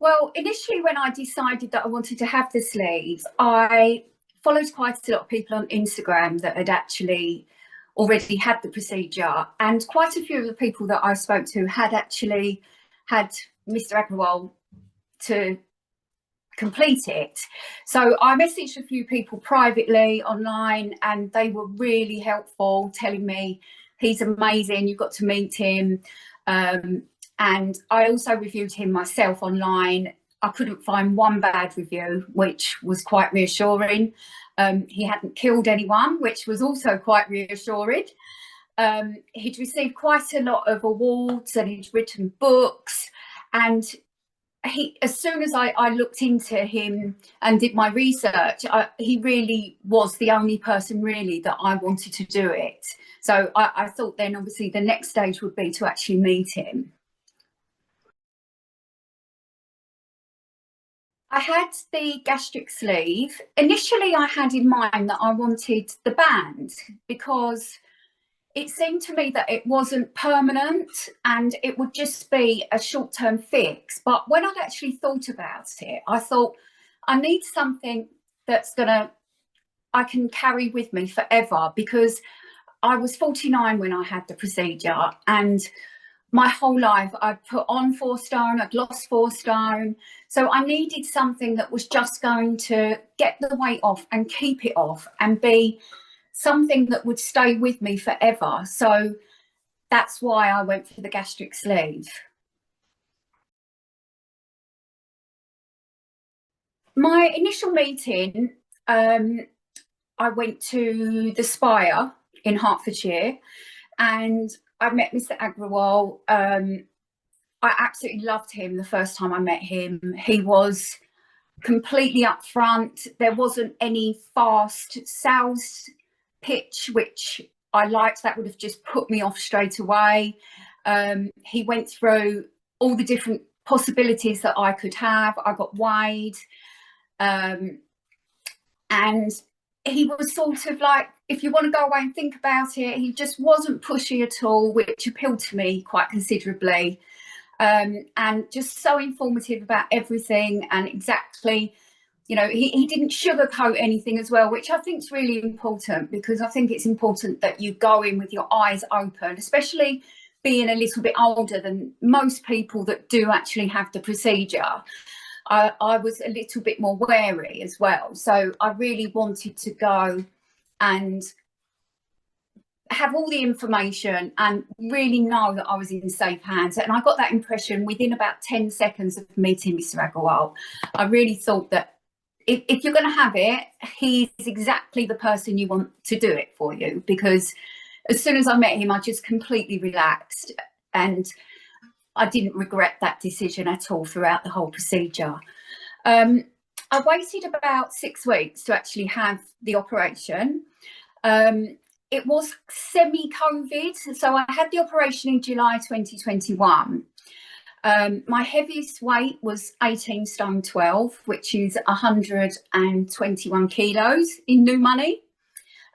Well, initially when I decided that I wanted to have the sleeves, I followed quite a lot of people on Instagram that had actually already had the procedure, and quite a few of the people that I spoke to had actually had Mr Agrawal to complete it. So I messaged a few people privately online, and they were really helpful, telling me he's amazing, you've got to meet him. And I also reviewed him myself online. I couldn't find one bad review, which was quite reassuring. He hadn't killed anyone, which was also quite reassuring. He'd received quite a lot of awards and he'd written books, and as soon as I looked into him and did my research, he really was the only person really that I wanted to do it. So I thought then obviously the next stage would be to actually meet him. I had the gastric sleeve. Initially I had in mind that I wanted the band because it seemed to me that it wasn't permanent and it would just be a short-term fix. But when I'd actually thought about it, I thought I need something that's I can carry with me forever, because I was 49 when I had the procedure, and my whole life I'd put on 4 stone, I'd lost 4 stone. So I needed something that was just going to get the weight off and keep it off and be something that would stay with me forever. So that's why I went for the gastric sleeve. My initial meeting, I went to the Spire in Hertfordshire and I met Mr Agrawal. I absolutely loved him the first time I met him. He was completely upfront. There wasn't any fast sales pitch, which I liked. That would have just put me off straight away. He went through all the different possibilities that I could have. I got weighed, and he was sort of like, if you want to go away and think about it, he just wasn't pushy at all, which appealed to me quite considerably. And just so informative about everything, and exactly, you know, he didn't sugarcoat anything as well, which I think is really important, because I think it's important that you go in with your eyes open, especially being a little bit older than most people that do actually have the procedure. I was a little bit more wary as well. So I really wanted to go and have all the information and really know that I was in safe hands. And I got that impression within about 10 seconds of meeting Mr Agrawal. I really thought that if you're going to have it, he's exactly the person you want to do it for you, because as soon as I met him, I just completely relaxed and I didn't regret that decision at all throughout the whole procedure. I waited about 6 weeks to actually have the operation. It was semi-COVID, so I had the operation in July 2021. My heaviest weight was 18 stone 12, which is 121 kilos in new money.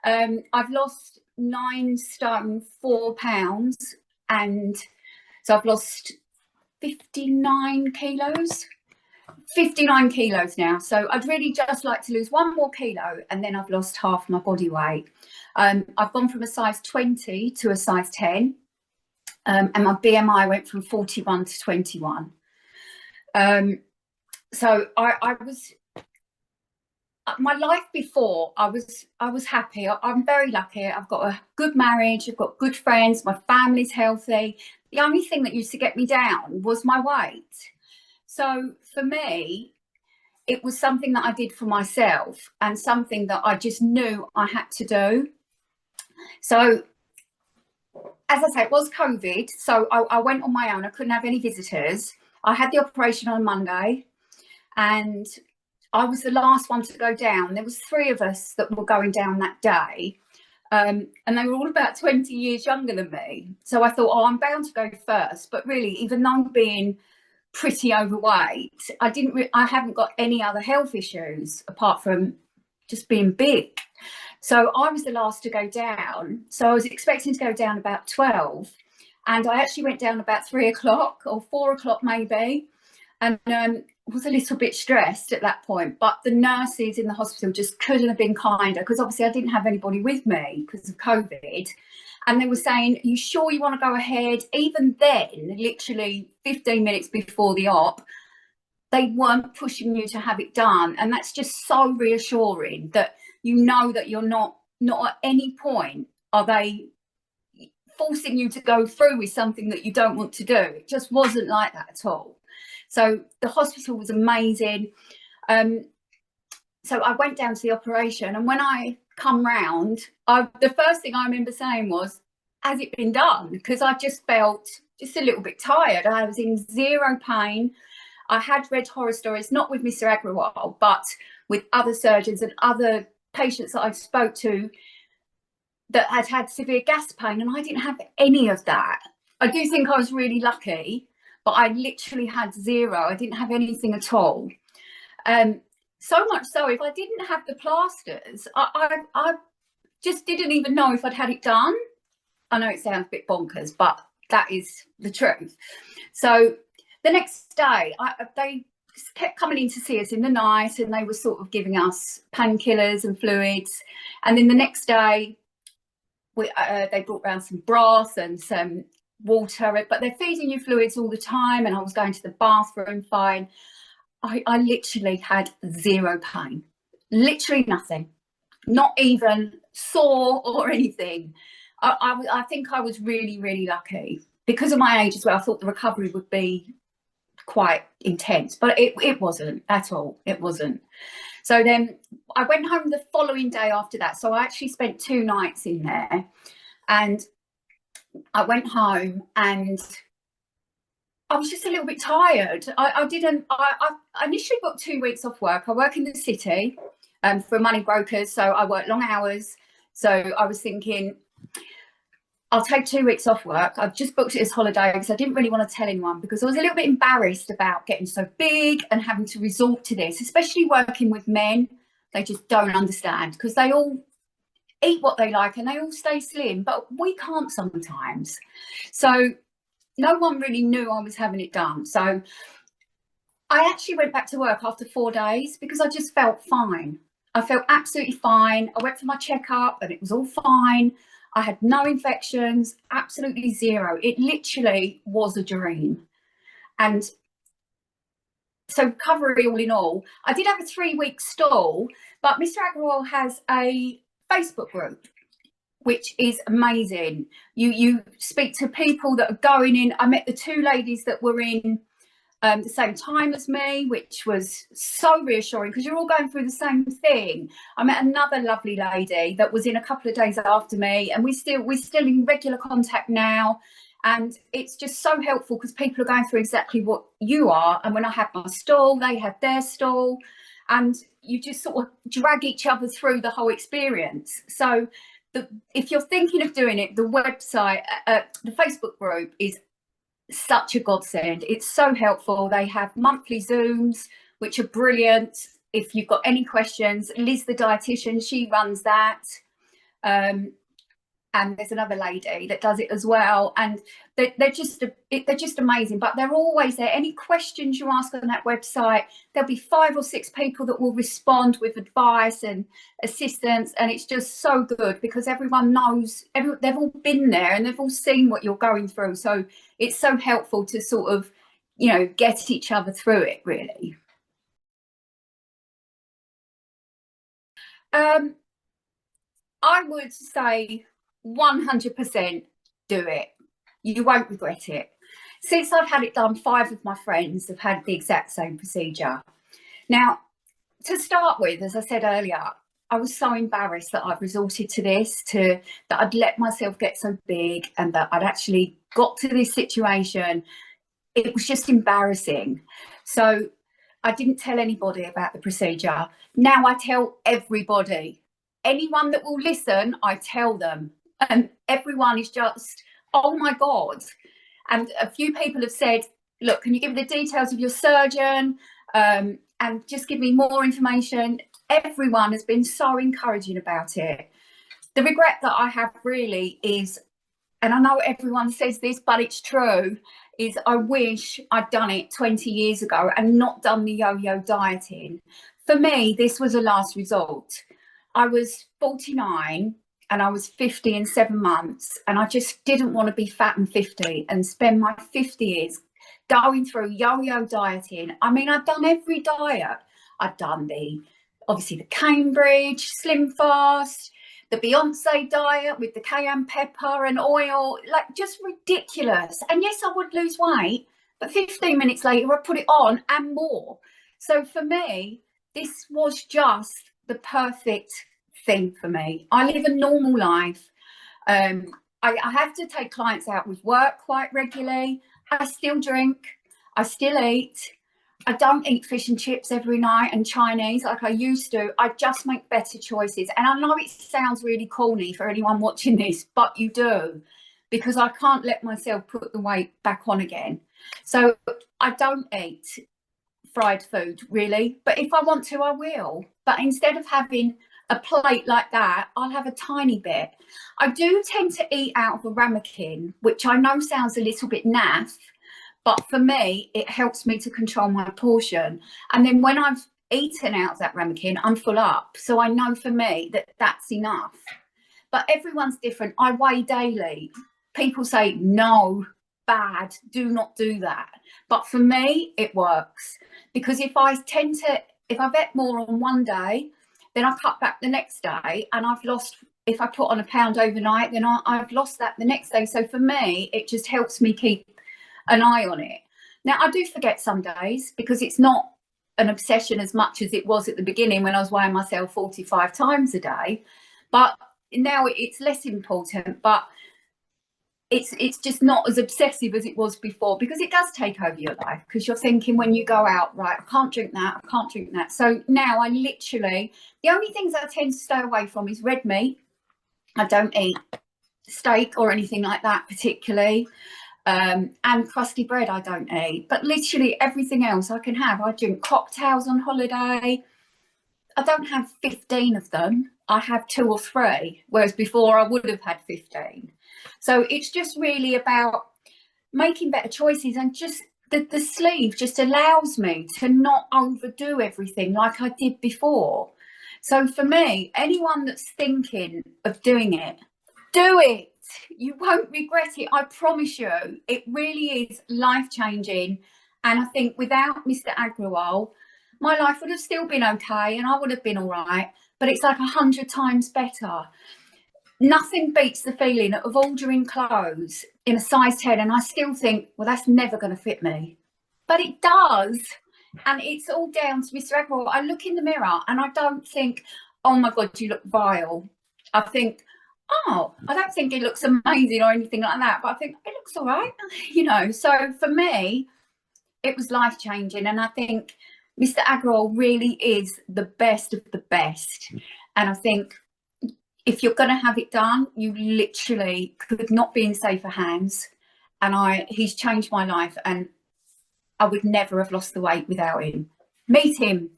I've lost 9 stone 4 pounds, and so I've lost 59 kilos. 59 kilos now, so I'd really just like to lose 1 more kilo and then I've lost half my body weight. I've gone from a size 20 to a size 10, and my BMI went from 41 to 21. So I was, my life before, I was happy. I'm very lucky. I've got a good marriage, I've got good friends, my family's healthy. The only thing that used to get me down was my weight. So for me, it was something that I did for myself and something that I just knew I had to do. So, as I say, it was COVID. So I went on my own. I couldn't have any visitors. I had the operation on Monday and I was the last one to go down. There was 3 of us that were going down that day. And they were all about 20 years younger than me. So I thought, oh, I'm bound to go first. But really, even though being pretty overweight, I haven't got any other health issues apart from just being big. So I was the last to go down. So I was expecting to go down about 12, and I actually went down about 3 o'clock or 4 o'clock maybe. And was a little bit stressed at that point, but the nurses in the hospital just couldn't have been kinder, because obviously I didn't have anybody with me because of COVID. And they were saying, "Are you sure you want to go ahead?" Even then, literally 15 minutes before the op, they weren't pushing you to have it done. And that's just so reassuring, that you know that you're not at any point are they forcing you to go through with something that you don't want to do. It just wasn't like that at all. So the hospital was amazing. So I went down to the operation, and when I come round, the first thing I remember saying was, "Has it been done?" Because I just felt just a little bit tired. I was in zero pain. I had read horror stories, not with Mr Agrawal, but with other surgeons and other patients that I spoke to that had severe gas pain, and I didn't have any of that. I do think I was really lucky, but I literally had zero. I didn't have anything at all. So much so, if I didn't have the plasters, I just didn't even know if I'd had it done. I know it sounds a bit bonkers, but that is the truth. So the next day, they kept coming in to see us in the night, and they were sort of giving us painkillers and fluids. And then the next day, they brought around some broth and some water, but they're feeding you fluids all the time, and I was going to the bathroom fine. I literally had zero pain, literally nothing, not even sore or anything. I think I was really, really lucky. Because of my age as well, I thought the recovery would be quite intense, but it wasn't at all. It wasn't. So then I went home the following day after that. So I actually spent 2 nights in there, and I went home and I was just a little bit tired. I initially booked 2 weeks off work. I work in the city for money brokers, so I work long hours. So I was thinking, I'll take 2 weeks off work. I've just booked it as holiday because I didn't really want to tell anyone, because I was a little bit embarrassed about getting so big and having to resort to this, especially working with men. They just don't understand, because they all eat what they like and they all stay slim, but we can't sometimes. So no one really knew I was having it done. So I actually went back to work after 4 days because I just felt fine. I felt absolutely fine. I went for my checkup and it was all fine. I had no infections, absolutely zero. It literally was a dream. And so recovery all in all, I did have a 3-week stall, but Mr Agrawal has a Facebook group, which is amazing. You speak to people that are going in. I met the 2 ladies that were in the same time as me, which was so reassuring, because you're all going through the same thing. I met another lovely lady that was in a couple of days after me, and we're still in regular contact now. And it's just so helpful, because people are going through exactly what you are. And when I had my stall, they had their stall, and you just sort of drag each other through the whole experience. So if you're thinking of doing it, the website, the Facebook group is such a godsend. It's so helpful. They have monthly Zooms, which are brilliant. If you've got any questions, Liz, the dietitian, she runs that. And there's another lady that does it as well. And they're just amazing, but they're always there. Any questions you ask on that website, there'll be 5 or 6 people that will respond with advice and assistance. And it's just so good, because everyone knows, they've all been there and they've all seen what you're going through. So it's so helpful to sort of, you know, get each other through it, really. I would say 100% do it. You won't regret it. Since I've had it done, 5 of my friends have had the exact same procedure. Now, to start with, as I said earlier, I was so embarrassed that I'd resorted to this, that I'd let myself get so big, and that I'd actually got to this situation. It was just embarrassing. So I didn't tell anybody about the procedure. Now I tell everybody. Anyone that will listen, I tell them. And everyone is just, oh my God. And a few people have said, look, can you give me the details of your surgeon, and just give me more information? Everyone has been so encouraging about it. The regret that I have really is, and I know everyone says this, but it's true, is I wish I'd done it 20 years ago and not done the yo-yo dieting. For me, this was a last resort. I was 49 and I was 50 in 7 months, and I just didn't want to be fat and 50 and spend my 50 years going through yo-yo dieting. I mean, I'd done every diet. I'd done obviously the Cambridge Slim Fast, the Beyonce diet with the cayenne pepper and oil, like just ridiculous. And yes, I would lose weight, but 15 minutes later, I put it on and more. So for me, this was just the perfect thing for me. I live a normal life. I have to take clients out with work quite regularly. I still drink. I still eat. I don't eat fish and chips every night and Chinese like I used to. I just make better choices. And I know it sounds really corny for anyone watching this, but you do, because I can't let myself put the weight back on again. So I don't eat fried food really, but if I want to, I will. But instead of having a plate like that, I'll have a tiny bit. I do tend to eat out of a ramekin, which I know sounds a little bit naff, but for me, it helps me to control my portion. And then when I've eaten out of that ramekin, I'm full up. So I know for me that that's enough. But everyone's different. I weigh daily. People say, no, bad, do not do that. But for me, it works. Because if I've ate more on one day, then I cut back the next day, and I've lost, if I put on a pound overnight, then I've lost that the next day. So for me, it just helps me keep an eye on it. Now, I do forget some days because it's not an obsession as much as it was at the beginning when I was weighing myself 45 times a day. But now it's less important, but it's just not as obsessive as it was before, because it does take over your life, because you're thinking when you go out, right, I can't drink that, I can't drink that. So now I literally, the only things I tend to stay away from is red meat. I don't eat steak or anything like that particularly. And crusty bread I don't eat, but literally everything else I can have. I drink cocktails on holiday. I don't have 15 of them. I have 2 or 3, whereas before I would have had 15. So it's just really about making better choices, and just the sleeve just allows me to not overdo everything like I did before. So for me, anyone that's thinking of doing it, do it. You won't regret it. I promise you. It really is life-changing. And I think without Mr Agrawal, my life would have still been okay and I would have been all right. But it's like 100 times better. Nothing beats the feeling of ordering clothes in a size 10 and I still think, well, that's never going to fit me. But it does. And it's all down to Mr Agrawal. I look in the mirror and I don't think, oh my God, you look vile. I think, oh, I don't think it looks amazing or anything like that, but I think it looks all right, you know. So for me, it was life-changing. And I think Mr Agrawal really is the best of the best. And I think if you're going to have it done, you literally could not be in safer hands. And he's changed my life, and I would never have lost the weight without him. Meet him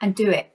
and do it.